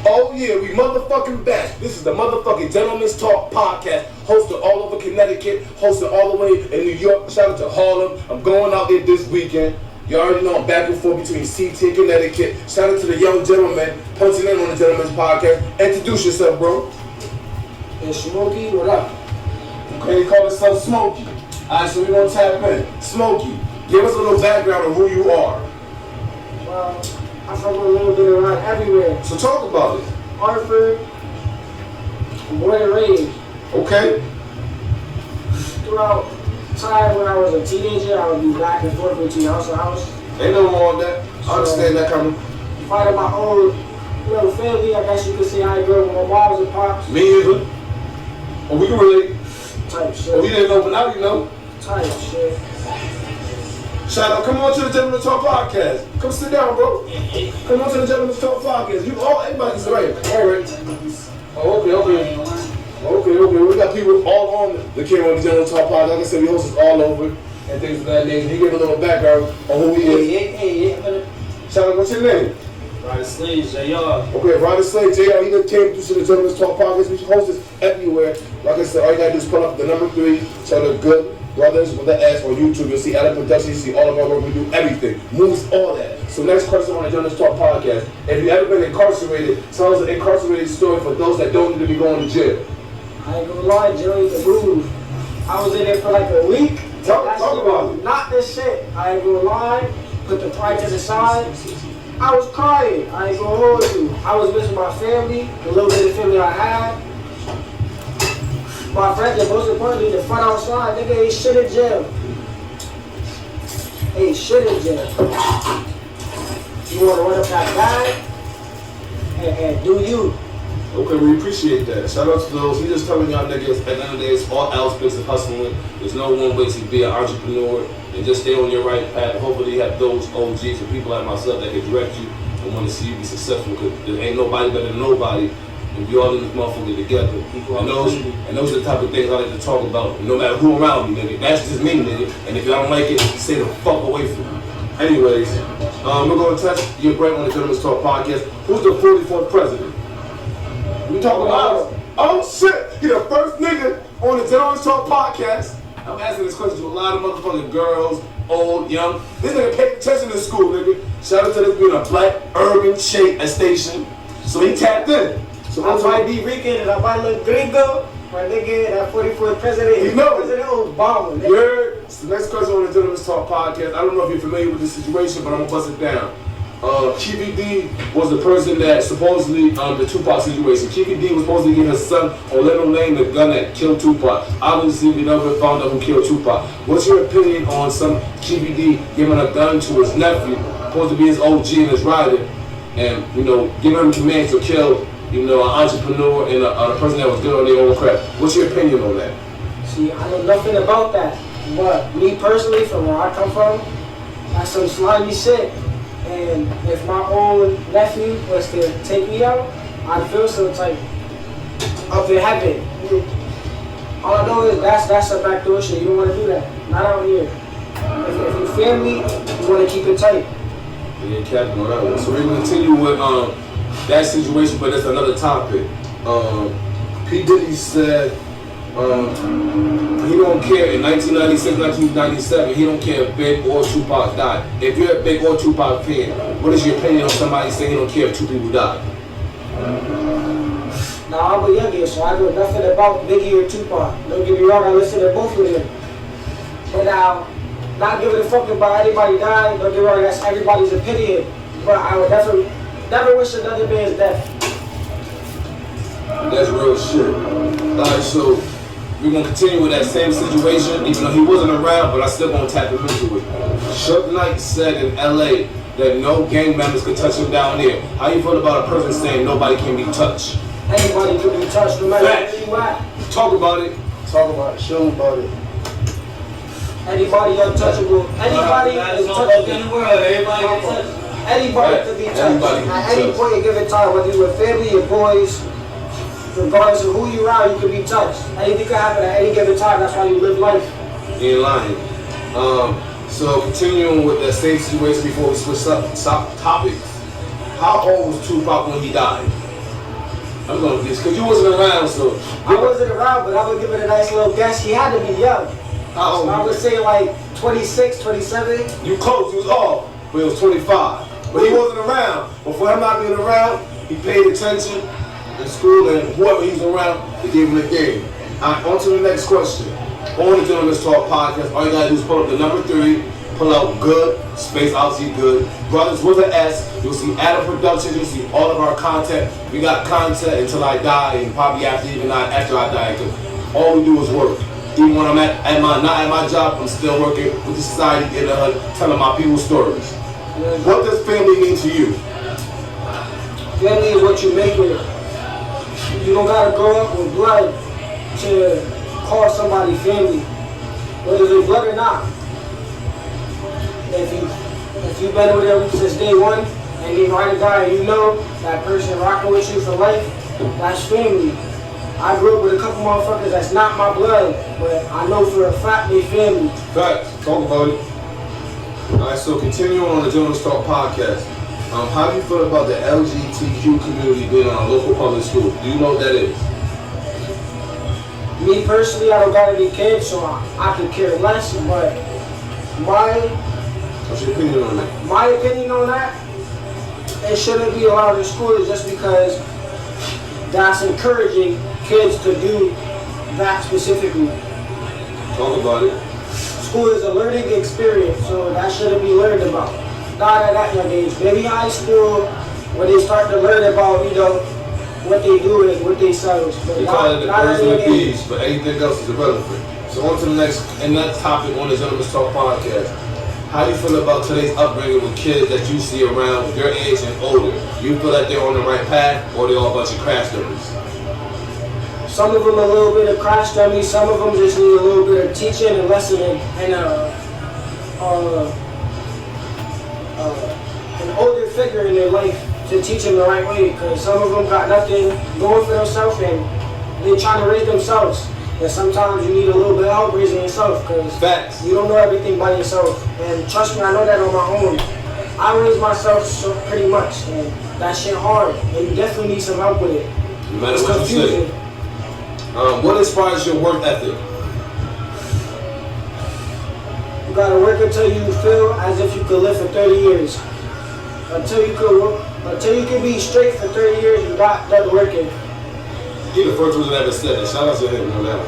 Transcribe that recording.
Oh yeah, we motherfucking back. This is the motherfucking Gentleman's Talk podcast, hosted all over Connecticut, hosted all the way in New York. Shout out to Harlem. I'm going out there this weekend. You already know I'm back and forth between CT and Connecticut. Shout out to the young gentleman punching in on the Gentleman's Podcast. Introduce yourself, bro. Hey, Smokey, what up? Okay, he call himself Smokey. Alright, so we gonna tap in. Smokey, give us a little background of who you are. Well, I'm from a little bit around everywhere. So talk about it. Hartford, born and raised. Okay. Throughout time when I was a teenager, I would be back and forth between house to house. Ain't no wrong with that. I understand that coming. Fighting my own little family, I guess you could say I grew up with my moms and pops. Me either. Oh, we can relate. Type shit. Oh, you didn't know, but now you know. Type shit. Shout out, come on to the Gentleman's Talk Podcast. Come sit down, bro. Come on to the Gentleman's Talk Podcast. You all, everybody's right. All right. Okay. We got people all on the camera on the Gentleman's Talk Podcast. Like I said, we host this all over and things of that nature. He gave a little background on who he is. Hey. Shout out, what's your name? Ryder Slade, JR. Okay, Ryder Slade, JR. He just came through to the Gentleman's Talk Podcast. We host this everywhere. Like I said, all you gotta do is pull up the number 3. So the good brothers with the S on YouTube. You'll see Adam Production, you see all of our work. We do everything. Moves, all that. So next question on the Gentleman's Talk Podcast. If you ever been incarcerated, tell us an incarcerated story for those that don't need to be going to jail. I ain't gonna lie, Joey, the move. I was in there for like a week. Talk about it. Not this shit. I ain't gonna lie. Put the pride to the side. I was crying. I ain't gonna hold you. I was missing my family, the little bit of family I had. My friends, and most importantly, the front outside, nigga ain't shit in jail. Ain't shit in jail. You wanna run up that bag and do you. Okay, we appreciate that. Shout out to those. He just telling y'all niggas at the end of the day, it's all aspects of hustling. There's no one way to be an entrepreneur and just stay on your right path. Hopefully you have those OGs and people like myself that can direct you and want to see you be successful, because there ain't nobody better than nobody if you all in this motherfucker together. And those are the type of things I like to talk about, no matter who around me, nigga. That's just me, nigga. And if y'all don't like it, stay the fuck away from me. Anyways, we're going to test your brain on the Gentleman's Talk Podcast. Who's the 44th president? We talking about, oh shit, he the first nigga on the Gentleman's Talk Podcast. I'm asking this question to a lot of motherfucking girls, old, young. This nigga paid attention in school, nigga. Shout out to this being a black urban station. So he tapped in. So I might be Rican and I might look gringo. My nigga, that 44th president, you know, President Obama. You heard? So the next question on the Gentleman's Talk Podcast. I don't know if you're familiar with this situation, but I'm gonna bust it down. KVD was the person that supposedly, the Tupac situation. KVD was supposed to give his son Orlando Lane the gun that killed Tupac. Obviously, we never found out who killed Tupac. What's your opinion on some KVD giving a gun to his nephew, supposed to be his OG and his rider, and, you know, giving him command to kill, you know, an entrepreneur and a person that was good on their own craft? What's your opinion on that? See, I know nothing about that. But me personally, from where I come from, that's some slimy shit. And if my own nephew was to take me out, I'd feel some type of it happen. All I know is that's a backdoor shit. You don't want to do that. Not out here. If your family, you want to keep it tight. Yeah, Captain, on that one. So we're going to continue with that situation, but that's another topic. P. Diddy said he don't care in 1996, 1997, he don't care if Big or Tupac died. If you're a Big or Tupac fan, what is your opinion on somebody saying he don't care if 2 people died? Now, I'm a youngin', so I know nothing about Biggie or Tupac. Don't get me wrong, I listen to both of them. But now, not giving a fuck about anybody dying, don't get me wrong, that's everybody's opinion. But I would definitely never wish another man's death. That's real shit. Alright, so we're gonna continue with that same situation, even though he wasn't around, but I still gonna tap him into it. Suge Knight said in LA that no gang members could touch him down there. How you feel about a person saying nobody can be touched? Anybody can be touched, no matter where you at. Talk about it. Show about it. Anybody untouchable. Anybody is touchable. In the world, everybody can touch. Anybody can be touched. Anybody can At be any touched. point in given time, whether you're with family, your boys, regardless of who you are, you can be touched. Anything can happen at any given time. That's why you live life. You ain't lying. So continuing with that same situation before we switch up topics. How old was Tupac when he died? I'm gonna guess because you wasn't around, so I wasn't around, but I would give it a nice little guess. He had to be young. how old So I you would was? say like 26, 27. You close, you was off, but it was 25. But he wasn't around. But for him not being around, he paid attention in school, and whoever he was around, he gave him the game. All right, on to the next question. On the Gentleman's Talk podcast, all you gotta do is pull up the number 3, pull out good, space obviously good, brothers with an S. You'll see Adam Productions, you'll see all of our content. We got content until I die, and probably even not after I die, because all we do is work. Even when I'm not at my job, I'm still working with the society, in the hood, telling my people stories. What does family mean to you? Family is what you make with it. You don't gotta grow up with blood to call somebody family, whether they're blood or not. If you've been with them since day one and they ride or die, and you know that person rocking with you for life, that's family. I grew up with a couple motherfuckers that's not my blood, but I know for a fact they family. Facts. Talk about it. Alright, so continuing on the Gentleman's Talk podcast. How do you feel about the LGBTQ community being on a local public school? Do you know what that is? Me personally, I don't got any kids, so I could care less, but What's your opinion on that? my opinion on that, it shouldn't be allowed in schools just because that's encouraging kids to do that specifically. Talk about it. School is a learning experience, so that shouldn't be learned about. Not at that young age. Maybe high school, when they start to learn about, what they do and what they sell. But They call it the not birds at and a the young age. bees, but anything else is irrelevant. So on to the next topic on the Gentleman's Talk podcast. How do you feel about today's upbringing with kids that you see around your age and older? You feel like they're on the right path, or they're all a bunch of crash dummies? Some of them a little bit of crash dummies, some of them just need a little bit of teaching and lessoning and an older figure in their life to teach them the right way, because some of them got nothing going for themselves and they're trying to raise themselves. And sometimes you need a little bit of help raising yourself, because Facts. you don't know everything by yourself. And trust me, I know that on my own. I raised myself pretty much, and that shit hard, and you definitely need some help with it. No matter It's what you say. confusing. What inspires your work ethic? You gotta work until you feel as if you could live for 30 years. Until you could be straight for 30 years, you got done working. He the first one that ever said that. Shout out to him on that one.